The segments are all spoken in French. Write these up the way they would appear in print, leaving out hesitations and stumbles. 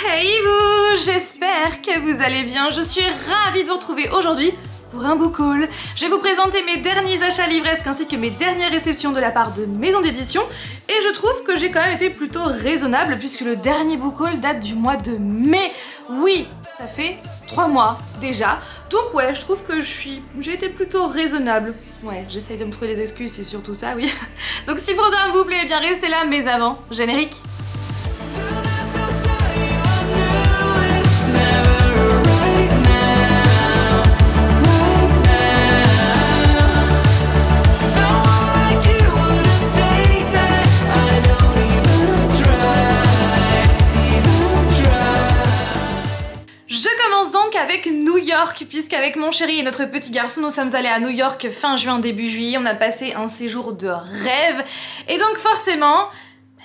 Hey vous, j'espère que vous allez bien. Je suis ravie de vous retrouver aujourd'hui pour un book haul. Je vais vous présenter mes derniers achats livresques ainsi que mes dernières réceptions de la part de maisons d'édition. Et je trouve que j'ai quand même été plutôt raisonnable puisque le dernier book haul date du mois de mai. Oui, ça fait 3 mois déjà. Donc ouais, je trouve que j'ai été plutôt raisonnable. Ouais, j'essaye de me trouver des excuses, c'est surtout ça, oui. Donc si le programme vous plaît, eh bien restez là, mais avant, générique. Avec New York, puisqu'avec mon chéri et notre petit garçon, nous sommes allés à New York fin juin, début juillet. On a passé un séjour de rêve. Et donc forcément,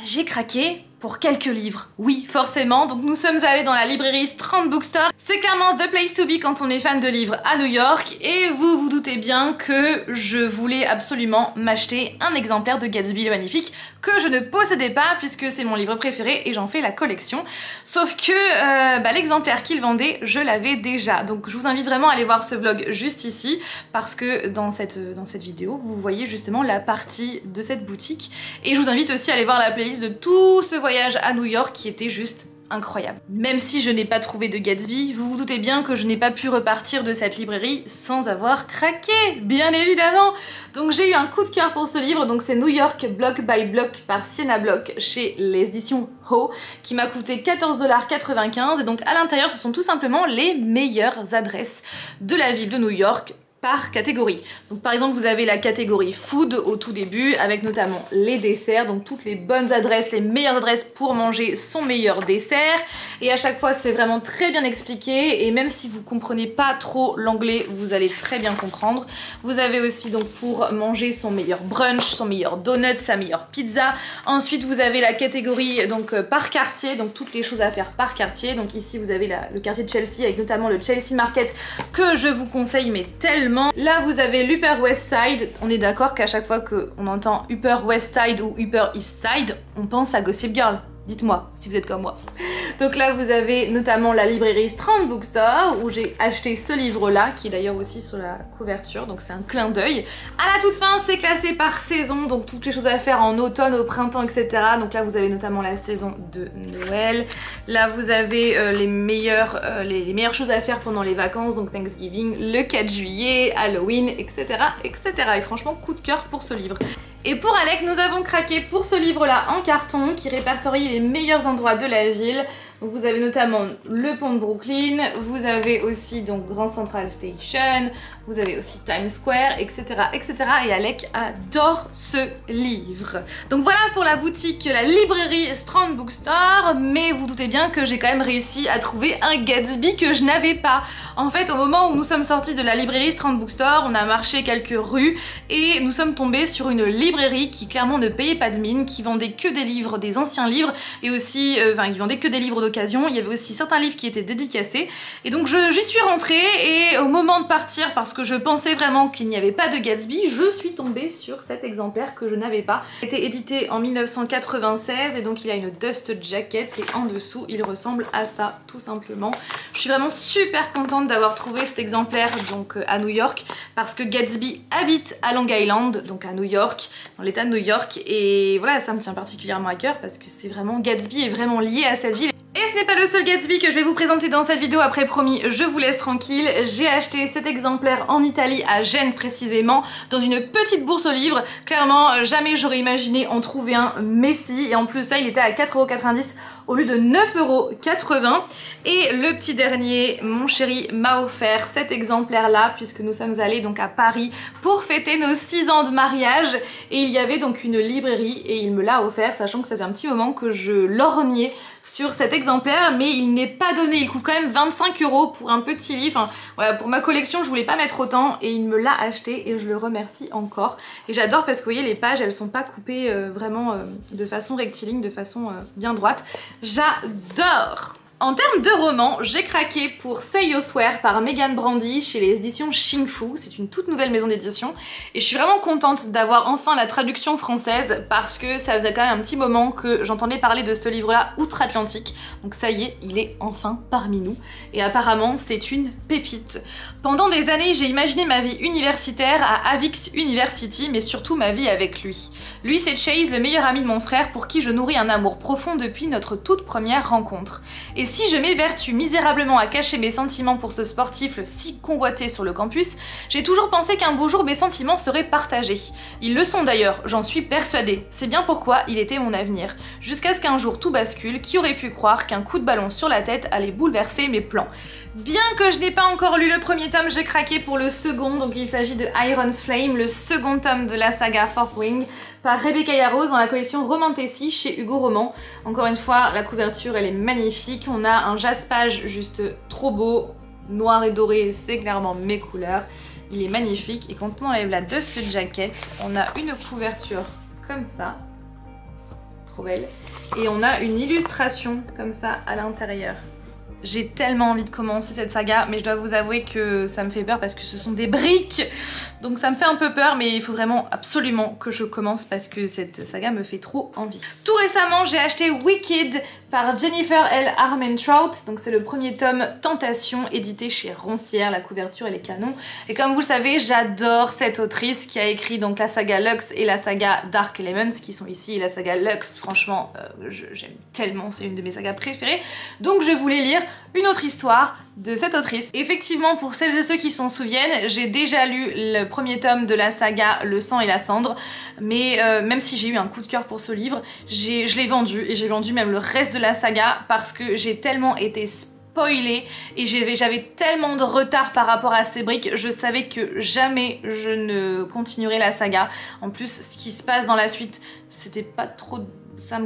j'ai craqué pour quelques livres. Oui, forcément. Donc nous sommes allés dans la librairie Strand Bookstore. C'est clairement the place to be quand on est fan de livres à New York. Et vous vous doutez bien que je voulais absolument m'acheter un exemplaire de Gatsby le Magnifique que je ne possédais pas puisque c'est mon livre préféré et j'en fais la collection. Sauf que l'exemplaire qu'il vendait, je l'avais déjà. Donc je vous invite vraiment à aller voir ce vlog juste ici parce que dans cette vidéo, vous voyez justement la partie de cette boutique. Et je vous invite aussi à aller voir la playlist de tout ce voyage à New York qui était juste incroyable. Même si je n'ai pas trouvé de Gatsby, vous vous doutez bien que je n'ai pas pu repartir de cette librairie sans avoir craqué, bien évidemment. Donc j'ai eu un coup de cœur pour ce livre, donc c'est New York Block by Block par Sienna Block chez les éditions Ho, qui m'a coûté 14,95 $, et donc à l'intérieur ce sont tout simplement les meilleures adresses de la ville de New York par catégorie. Donc par exemple vous avez la catégorie food au tout début avec notamment les desserts, donc toutes les bonnes adresses, les meilleures adresses pour manger son meilleur dessert, et à chaque fois c'est vraiment très bien expliqué et même si vous comprenez pas trop l'anglais vous allez très bien comprendre. Vous avez aussi donc pour manger son meilleur brunch, son meilleur donut, sa meilleure pizza. Ensuite vous avez la catégorie donc par quartier, donc toutes les choses à faire par quartier. Donc ici vous avez le quartier de Chelsea avec notamment le Chelsea Market que je vous conseille mais tellement. Là vous avez l'Upper West Side. On est d'accord qu'à chaque fois qu'on entend Upper West Side ou Upper East Side, on pense à Gossip Girl. Dites-moi si vous êtes comme moi. Donc là vous avez notamment la librairie Strand Bookstore où j'ai acheté ce livre là qui est d'ailleurs aussi sur la couverture, donc c'est un clin d'œil. À la toute fin c'est classé par saison, donc toutes les choses à faire en automne, au printemps, etc. Donc là vous avez notamment la saison de Noël. Là vous avez les meilleures choses à faire pendant les vacances, donc Thanksgiving, le 4 juillet, Halloween, etc. etc. Et franchement coup de cœur pour ce livre. Et pour Alec, nous avons craqué pour ce livre-là en carton qui répertorie les meilleurs endroits de la ville. Donc vous avez notamment le pont de Brooklyn, vous avez aussi donc Grand Central Station, vous avez aussi Times Square, etc. etc. Et Alec adore ce livre. Donc voilà pour la boutique, la librairie Strand Bookstore, mais vous doutez bien que j'ai quand même réussi à trouver un Gatsby que je n'avais pas. En fait, au moment où nous sommes sortis de la librairie Strand Bookstore, on a marché quelques rues et nous sommes tombés sur une librairie qui clairement ne payait pas de mine, qui vendait que des livres, des anciens livres, et aussi, qui vendait que des livres d'occasion. Il y avait aussi certains livres qui étaient dédicacés. Et donc j'y suis rentrée et au moment de partir, parce que je pensais vraiment qu'il n'y avait pas de Gatsby, je suis tombée sur cet exemplaire que je n'avais pas. Il a été édité en 1996 et donc il a une dust jacket et en dessous il ressemble à ça tout simplement. Je suis vraiment super contente d'avoir trouvé cet exemplaire donc à New York parce que Gatsby habite à Long Island, donc à New York, dans l'état de New York, et voilà, ça me tient particulièrement à cœur parce que c'est vraiment, Gatsby est vraiment lié à cette ville. Et ce n'est pas le seul Gatsby que je vais vous présenter dans cette vidéo, après promis, je vous laisse tranquille. J'ai acheté cet exemplaire en Italie, à Gênes précisément, dans une petite bourse aux livres. Clairement, jamais j'aurais imaginé en trouver un, mais si, et en plus ça il était à 4,90 € au lieu de 9,80 €. Et le petit dernier, mon chéri m'a offert cet exemplaire là puisque nous sommes allés donc à Paris pour fêter nos 6 ans de mariage et il y avait donc une librairie et il me l'a offert, sachant que ça fait un petit moment que je lorgnais sur cet exemplaire, mais il n'est pas donné, il coûte quand même 25 € pour un petit livre. Enfin, voilà, pour ma collection je voulais pas mettre autant et il me l'a acheté et je le remercie encore. Et j'adore parce que vous voyez les pages elles sont pas coupées vraiment de façon rectiligne, de façon bien droite. J'adore! En termes de romans, j'ai craqué pour Say You Swear par Megan Brandy chez les éditions Xingfu. C'est une toute nouvelle maison d'édition et je suis vraiment contente d'avoir enfin la traduction française parce que ça faisait quand même un petit moment que j'entendais parler de ce livre-là outre-Atlantique. Donc ça y est, il est enfin parmi nous et apparemment c'est une pépite. Pendant des années, j'ai imaginé ma vie universitaire à Avix University, mais surtout ma vie avec lui. Lui, c'est Chase, le meilleur ami de mon frère pour qui je nourris un amour profond depuis notre toute première rencontre. Et si je m'évertue misérablement à cacher mes sentiments pour ce sportif si convoité sur le campus, j'ai toujours pensé qu'un beau jour mes sentiments seraient partagés. Ils le sont d'ailleurs, j'en suis persuadée. C'est bien pourquoi il était mon avenir. Jusqu'à ce qu'un jour tout bascule, qui aurait pu croire qu'un coup de ballon sur la tête allait bouleverser mes plans. Bien que je n'ai pas encore lu le premier tome, j'ai craqué pour le second, donc il s'agit de Iron Flame, le second tome de la saga Fourth Wing, par Rebecca Yarros dans la collection Romantasy chez Hugo Roman. Encore une fois, la couverture elle est magnifique, on a un jaspage juste trop beau, noir et doré, c'est clairement mes couleurs. Il est magnifique et quand on enlève la dust jacket, on a une couverture comme ça, trop belle, et on a une illustration comme ça à l'intérieur. J'ai tellement envie de commencer cette saga, mais je dois vous avouer que ça me fait peur parce que ce sont des briques. Donc ça me fait un peu peur, mais il faut vraiment absolument que je commence parce que cette saga me fait trop envie. Tout récemment, j'ai acheté Wicked par Jennifer L. Armentrout. Donc c'est le premier tome Tentation, édité chez Roncière. La couverture, elle est canon. Et comme vous le savez, j'adore cette autrice qui a écrit donc la saga Lux et la saga Dark Elements, qui sont ici. Et la saga Lux, franchement, j'aime tellement, c'est une de mes sagas préférées. Donc je voulais lire une autre histoire de cette autrice. Et effectivement, pour celles et ceux qui s'en souviennent, j'ai déjà lu le premier tome de la saga Le sang et la cendre, mais même si j'ai eu un coup de cœur pour ce livre, je l'ai vendu, et j'ai vendu même le reste de la saga parce que j'ai tellement été spoilée et j'avais tellement de retard par rapport à ces briques, je savais que jamais je ne continuerai la saga. En plus, ce qui se passe dans la suite, c'était pas trop... ça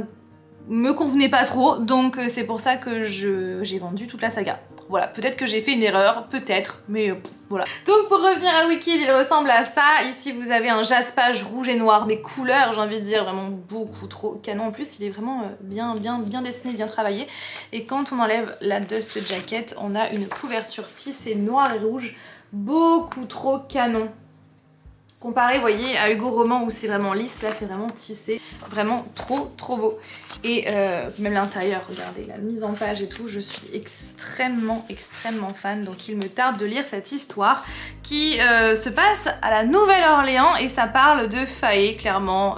me convenait pas trop, donc c'est pour ça que j'ai vendu toute la saga. Voilà, peut-être que j'ai fait une erreur, peut-être, mais voilà. Donc pour revenir à Wicked, il ressemble à ça. Ici vous avez un jaspage rouge et noir, mais couleurs, j'ai envie de dire, vraiment beaucoup trop canon. En plus il est vraiment bien dessiné, bien travaillé. Et quand on enlève la dust jacket, on a une couverture tissée noir et rouge, beaucoup trop canon. Comparé, vous voyez, à Hugo Roman où c'est vraiment lisse, là c'est vraiment tissé, vraiment trop beau. Et même l'intérieur, regardez, la mise en page et tout, je suis extrêmement fan. Donc il me tarde de lire cette histoire qui se passe à la Nouvelle-Orléans et ça parle de faé, clairement.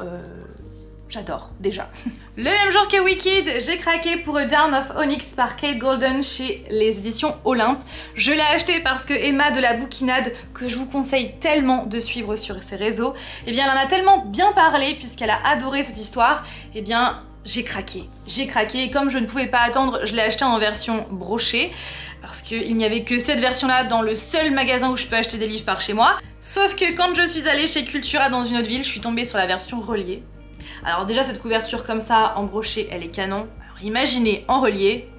J'adore, déjà. Le même jour que Wicked, j'ai craqué pour A Down of Onyx par Kate Golden chez les éditions Olympe. Je l'ai acheté parce que Emma de la Bouquinade, que je vous conseille tellement de suivre sur ses réseaux, eh bien elle en a tellement bien parlé puisqu'elle a adoré cette histoire, eh bien j'ai craqué. J'ai craqué et comme je ne pouvais pas attendre, je l'ai acheté en version brochée parce qu'il n'y avait que cette version-là dans le seul magasin où je peux acheter des livres par chez moi. Sauf que quand je suis allée chez Cultura dans une autre ville, je suis tombée sur la version reliée. Alors déjà cette couverture comme ça en broché elle est canon, alors imaginez en relié,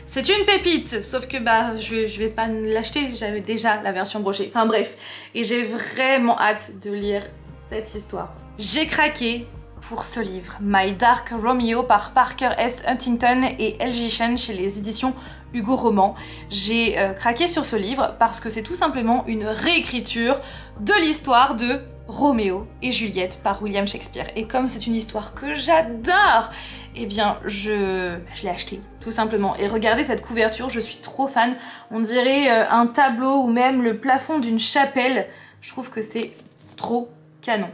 c'est une pépite, sauf que bah je vais pas l'acheter, j'avais déjà la version brochée, enfin bref, et j'ai vraiment hâte de lire cette histoire. J'ai craqué pour ce livre, My Dark Romeo par Parker S. Huntington et L.J. Chen chez les éditions Hugo Roman. J'ai craqué sur ce livre parce que c'est tout simplement une réécriture de l'histoire de Roméo et Juliette par William Shakespeare. Et comme c'est une histoire que j'adore, eh bien je l'ai acheté tout simplement. Et regardez cette couverture, je suis trop fan. On dirait un tableau ou même le plafond d'une chapelle. Je trouve que c'est trop canon.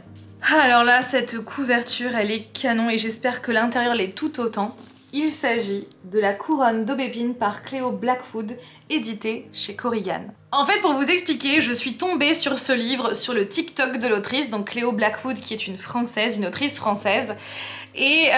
Alors là, cette couverture, elle est canon et j'espère que l'intérieur l'est tout autant. Il s'agit de La Couronne d'Aubépine par Cléo Blackwood, édité chez Corrigan. En fait, pour vous expliquer, je suis tombée sur ce livre sur le TikTok de l'autrice, donc Cléo Blackwood qui est une française, une autrice française. Et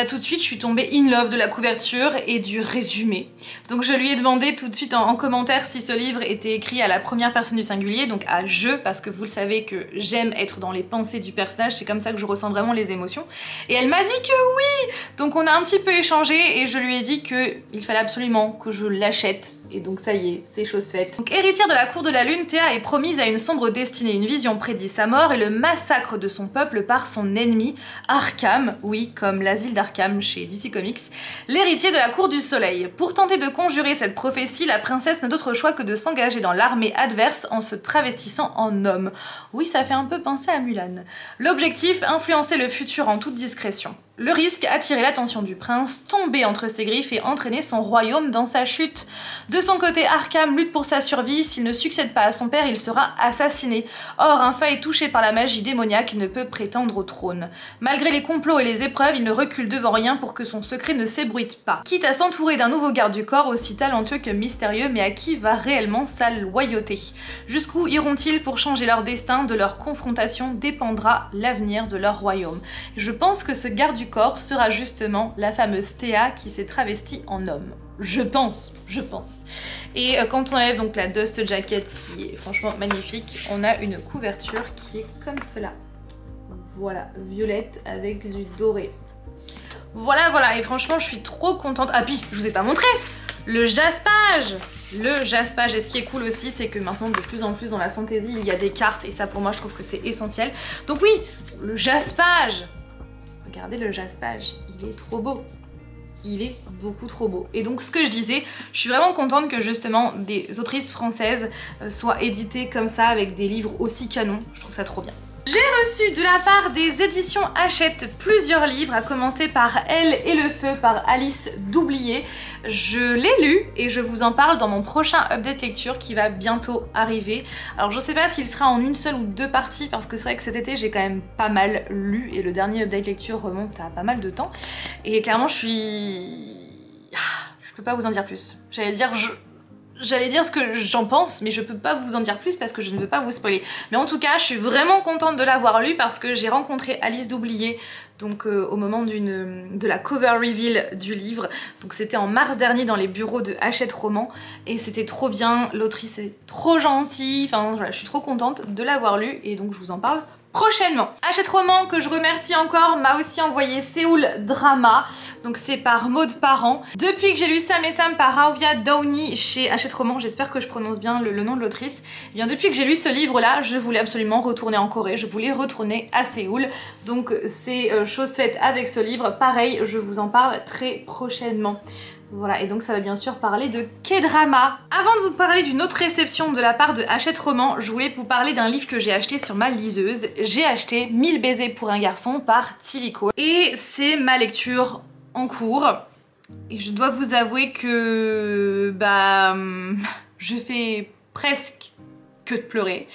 tout de suite, je suis tombée in love de la couverture et du résumé. Donc je lui ai demandé tout de suite en commentaire si ce livre était écrit à la première personne du singulier, donc à je, parce que vous le savez que j'aime être dans les pensées du personnage, c'est comme ça que je ressens vraiment les émotions. Et elle m'a dit que oui. Donc on a un petit peu échangé et je lui ai dit qu'il fallait absolument que je l'achète. Et donc ça y est, c'est chose faite. Donc héritière de la cour de la lune, Théa est promise à une sombre destinée. Une vision prédit sa mort et le massacre de son peuple par son ennemi, Arkham, ou oui, comme l'asile d'Arkham chez DC Comics, l'héritier de la Cour du Soleil. Pour tenter de conjurer cette prophétie, la princesse n'a d'autre choix que de s'engager dans l'armée adverse en se travestissant en homme. Oui, ça fait un peu penser à Mulan. L'objectif, influencer le futur en toute discrétion. Le risque, attirer l'attention du prince, tomber entre ses griffes et entraîner son royaume dans sa chute. De son côté, Arkham lutte pour sa survie, s'il ne succède pas à son père, il sera assassiné. Or, un fait touché par la magie démoniaque ne peut prétendre au trône. Malgré les complots et les épreuves, il ne recule devant rien pour que son secret ne s'ébruite pas. Quitte à s'entourer d'un nouveau garde du corps aussi talentueux que mystérieux, mais à qui va réellement sa loyauté. Jusqu'où iront-ils pour changer leur destin? De leur confrontation dépendra l'avenir de leur royaume. Je pense que ce garde du corps sera justement la fameuse Théa qui s'est travestie en homme. Je pense. Et quand on enlève donc la Dust Jacket qui est franchement magnifique, on a une couverture qui est comme cela. Voilà, violette avec du doré. Voilà, et franchement je suis trop contente. Ah puis, je vous ai pas montré le jaspage. Le jaspage, et ce qui est cool aussi, c'est que maintenant de plus en plus dans la fantasy, il y a des cartes, et ça pour moi je trouve que c'est essentiel. Donc oui, le jaspage. Regardez le jaspage, il est trop beau. Il est beaucoup trop beau. Et donc ce que je disais, je suis vraiment contente que justement des autrices françaises soient éditées comme ça avec des livres aussi canons. Je trouve ça trop bien. J'ai reçu de la part des éditions Hachette plusieurs livres, à commencer par Elle et le feu par Alice Doublié. Je l'ai lu et je vous en parle dans mon prochain update lecture qui va bientôt arriver. Alors je sais pas s'il sera en une seule ou deux parties parce que c'est vrai que cet été j'ai quand même pas mal lu et le dernier update lecture remonte à pas mal de temps. Et clairement je peux pas vous en dire plus. J'allais dire ce que j'en pense, mais je peux pas vous en dire plus parce que je ne veux pas vous spoiler. Mais en tout cas, je suis vraiment contente de l'avoir lu parce que j'ai rencontré Alice Doublié donc au moment de la cover reveal du livre. Donc c'était en mars dernier dans les bureaux de Hachette Roman et c'était trop bien. L'autrice est trop gentille. Enfin voilà, je suis trop contente de l'avoir lu et donc je vous en parle prochainement. Hachette Roman, que je remercie encore, m'a aussi envoyé Séoul Drama, donc c'est par Maud Parent. Depuis que j'ai lu Sam et Sam par Raovia Downey chez Hachette Roman, j'espère que je prononce bien le nom de l'autrice, eh bien depuis que j'ai lu ce livre-là, je voulais absolument retourner en Corée, je voulais retourner à Séoul, donc c'est chose faite avec ce livre. Pareil, je vous en parle très prochainement. Voilà, et donc ça va bien sûr parler de K-drama. Avant de vous parler d'une autre réception de la part de Hachette Roman, je voulais vous parler d'un livre que j'ai acheté sur ma liseuse. J'ai acheté 1000 baisers pour un garçon par Tilly Cole. Et c'est ma lecture en cours. Et je dois vous avouer que... je fais presque que de pleurer.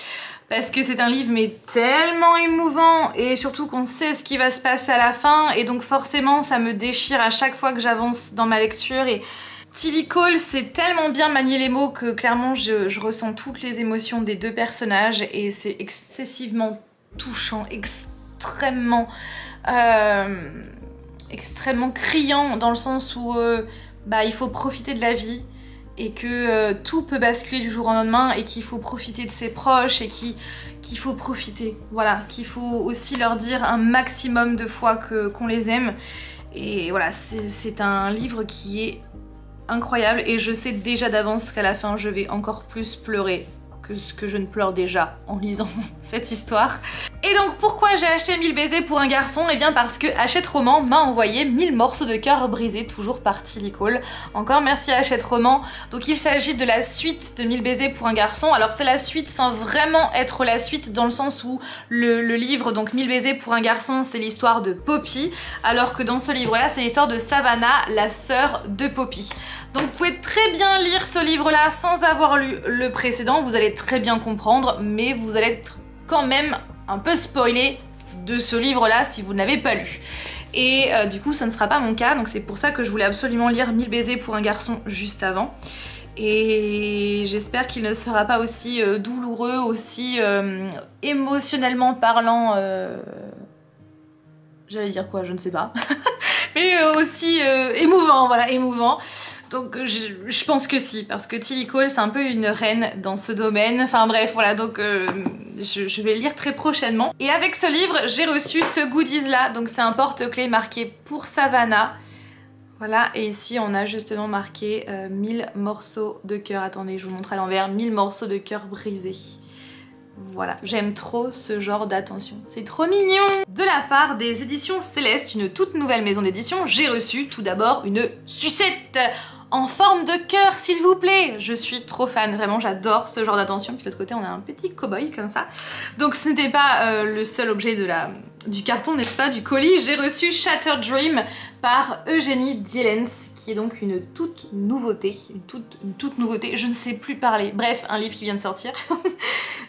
Parce que c'est un livre mais tellement émouvant et surtout qu'on sait ce qui va se passer à la fin et donc forcément ça me déchire à chaque fois que j'avance dans ma lecture et Tilly Cole sait tellement bien manier les mots que clairement je ressens toutes les émotions des deux personnages et c'est excessivement touchant, extrêmement criant dans le sens où il faut profiter de la vie et que tout peut basculer du jour au lendemain et qu'il faut profiter de ses proches et qu'il faut profiter, voilà, qu'il faut aussi leur dire un maximum de fois qu'on les aime. Et voilà, c'est un livre qui est incroyable et je sais déjà d'avance qu'à la fin je vais encore plus pleurer que ce que je ne pleure déjà en lisant cette histoire. Et donc pourquoi j'ai acheté 1000 baisers pour un garçon? Eh bien parce que Hachette Roman m'a envoyé 1000 morceaux de cœur brisés, toujours par Tilly Cole. Encore merci à Hachette Roman. Donc il s'agit de la suite de 1000 baisers pour un garçon. Alors c'est la suite sans vraiment être la suite dans le sens où le livre, donc 1000 baisers pour un garçon, c'est l'histoire de Poppy, alors que dans ce livre-là, c'est l'histoire de Savannah, la sœur de Poppy. Donc vous pouvez très bien lire ce livre-là sans avoir lu le précédent, vous allez très bien comprendre, mais vous allez être quand même un peu spoilé de ce livre-là si vous ne l'avez pas lu. Et du coup, ça ne sera pas mon cas, donc c'est pour ça que je voulais absolument lire 1000 baisers pour un garçon juste avant. Et j'espère qu'il ne sera pas aussi douloureux, aussi émotionnellement parlant... J'allais dire quoi, je ne sais pas. Mais aussi émouvant, voilà, émouvant. Donc je pense que si, parce que Tilly Cole c'est un peu une reine dans ce domaine. Enfin bref, voilà, donc je vais le lire très prochainement. Et avec ce livre, j'ai reçu ce goodies là, donc c'est un porte-clés marqué pour Savannah. Voilà, et ici on a justement marqué 1000 morceaux de cœur. Attendez, je vous montre à l'envers, 1000 morceaux de cœur brisés. Voilà, j'aime trop ce genre d'attention. C'est trop mignon! De la part des éditions Céleste, une toute nouvelle maison d'édition, j'ai reçu tout d'abord une sucette en forme de cœur, s'il vous plaît. Je suis trop fan, vraiment j'adore ce genre d'attention. Puis de l'autre côté on a un petit cow-boy comme ça. Donc ce n'était pas le seul objet du carton, n'est-ce pas, du colis. J'ai reçu Shattered Dream par Eugénie Dielens, qui est donc une toute nouveauté. Une toute nouveauté, je ne sais plus parler. Bref, un livre qui vient de sortir.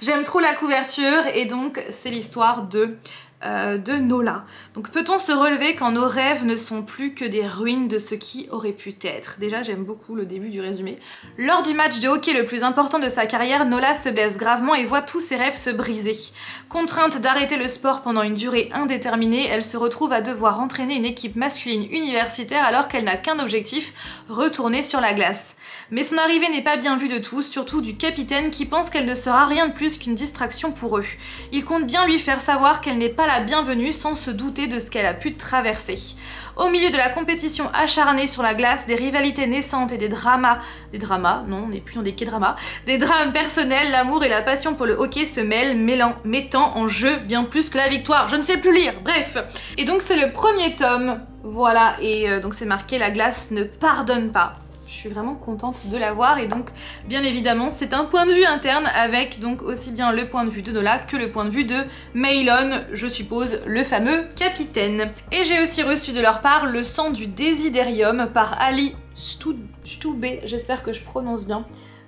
J'aime trop la couverture et donc c'est l'histoire de Nola. Donc peut-on se relever quand nos rêves ne sont plus que des ruines de ce qui aurait pu être? Déjà j'aime beaucoup le début du résumé. Lors du match de hockey le plus important de sa carrière, Nola se blesse gravement et voit tous ses rêves se briser. Contrainte d'arrêter le sport pendant une durée indéterminée, elle se retrouve à devoir entraîner une équipe masculine universitaire alors qu'elle n'a qu'un objectif, retourner sur la glace. Mais son arrivée n'est pas bien vue de tous, surtout du capitaine qui pense qu'elle ne sera rien de plus qu'une distraction pour eux. Il compte bien lui faire savoir qu'elle n'est pas la bienvenue sans se douter de ce qu'elle a pu traverser. Au milieu de la compétition acharnée sur la glace, des rivalités naissantes et des dramas, non, on n'est plus dans des K-dramas, des drames personnels, l'amour et la passion pour le hockey se mêlent, mettant en jeu bien plus que la victoire. Je ne sais plus lire, bref. Et donc c'est le premier tome, voilà, et donc c'est marqué « La glace ne pardonne pas ». Je suis vraiment contente de l'avoir et donc bien évidemment c'est un point de vue interne avec donc aussi bien le point de vue de Nola que le point de vue de Maelon, je suppose le fameux capitaine. Et j'ai aussi reçu de leur part Le sang du désidérium par Ali Stoubé, j'espère que je prononce bien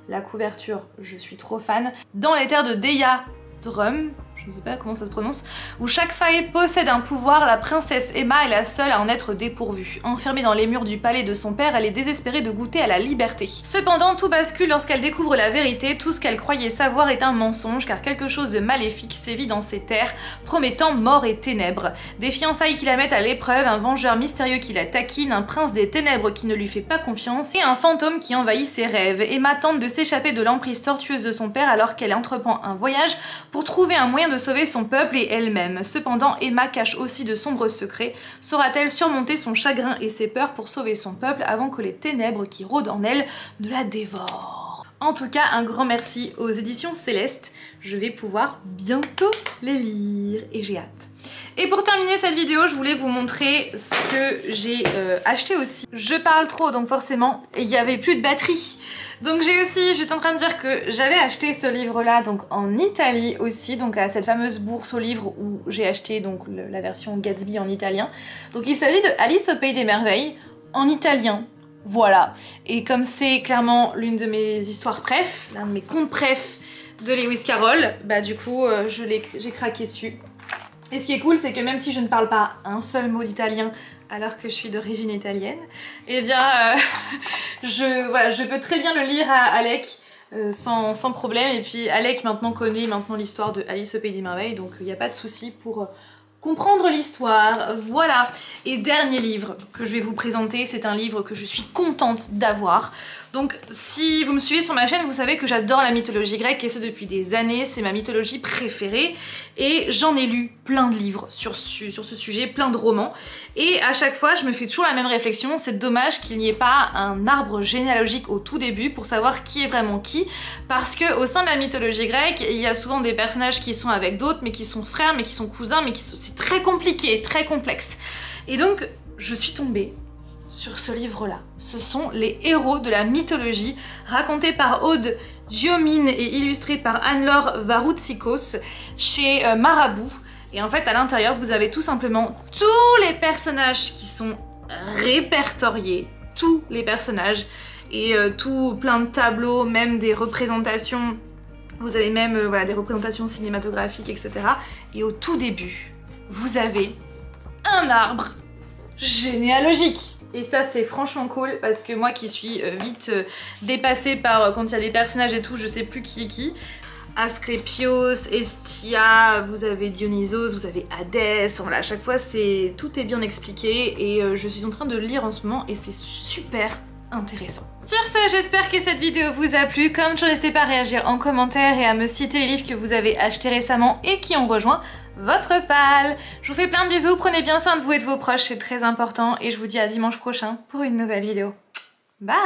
la couverture, je suis trop fan. Dans les terres de Deya Drum, je ne sais pas comment ça se prononce, où chaque faille possède un pouvoir, la princesse Emma est la seule à en être dépourvue. Enfermée dans les murs du palais de son père, elle est désespérée de goûter à la liberté. Cependant, tout bascule lorsqu'elle découvre la vérité, tout ce qu'elle croyait savoir est un mensonge, car quelque chose de maléfique sévit dans ces terres, promettant mort et ténèbres. Des fiançailles qui la mettent à l'épreuve, un vengeur mystérieux qui la taquine, un prince des ténèbres qui ne lui fait pas confiance, et un fantôme qui envahit ses rêves. Emma tente de s'échapper de l'emprise tortueuse de son père alors qu'elle entreprend un voyage pour trouver un moyen de sauver son peuple et elle-même. Cependant, Emma cache aussi de sombres secrets. Saura-t-elle surmonter son chagrin et ses peurs pour sauver son peuple avant que les ténèbres qui rôdent en elle ne la dévorent? En tout cas, un grand merci aux éditions Céleste. Je vais pouvoir bientôt les lire et j'ai hâte. Et pour terminer cette vidéo, je voulais vous montrer ce que j'ai acheté aussi. Je parle trop, donc forcément, il n'y avait plus de batterie. Donc j'étais en train de dire que j'avais acheté ce livre-là donc en Italie aussi, donc à cette fameuse bourse aux livres où j'ai acheté donc la version Gatsby en italien. Donc il s'agit de Alice au Pays des Merveilles en italien. Voilà. Et comme c'est clairement l'une de mes histoires préf, l'un de mes contes préf de Lewis Carroll, bah du coup j'ai craqué dessus. Et ce qui est cool, c'est que même si je ne parle pas un seul mot d'italien alors que je suis d'origine italienne, eh bien je peux très bien le lire à Alec sans problème. Et puis Alec connaît l'histoire de Alice au Pays des Merveilles, donc il n'y a pas de souci pour comprendre l'histoire. Voilà. Et dernier livre que je vais vous présenter, c'est un livre que je suis contente d'avoir. Donc si vous me suivez sur ma chaîne, vous savez que j'adore la mythologie grecque et ce depuis des années, c'est ma mythologie préférée et j'en ai lu plein de livres sur ce sujet, plein de romans, et à chaque fois je me fais toujours la même réflexion, c'est dommage qu'il n'y ait pas un arbre généalogique au tout début pour savoir qui est vraiment qui, parce que au sein de la mythologie grecque, il y a souvent des personnages qui sont avec d'autres, mais qui sont frères, mais qui sont cousins, mais c'est très compliqué, très complexe. Et donc je suis tombée sur ce livre-là. Ce sont les héros de la mythologie, racontés par Aude Giomine et illustrés par Anne-Laure Varoutsikos chez Marabout. Et en fait, à l'intérieur, vous avez tout simplement tous les personnages qui sont répertoriés, tous les personnages, et tout plein de tableaux, même des représentations. Vous avez même voilà, des représentations cinématographiques, etc. Et au tout début, vous avez un arbre généalogique. Et ça c'est franchement cool parce que moi qui suis vite dépassée par quand il y a les personnages et tout, je sais plus qui est qui. Asclépios, Hestia, vous avez Dionysos, vous avez Hadès, voilà, à chaque fois tout est bien expliqué et je suis en train de le lire en ce moment et c'est super intéressant. Sur ce, j'espère que cette vidéo vous a plu. Comme toujours, n'hésitez pas à réagir en commentaire et à me citer les livres que vous avez achetés récemment et qui ont rejoint votre pal. Je vous fais plein de bisous, prenez bien soin de vous et de vos proches, c'est très important et je vous dis à dimanche prochain pour une nouvelle vidéo. Bye!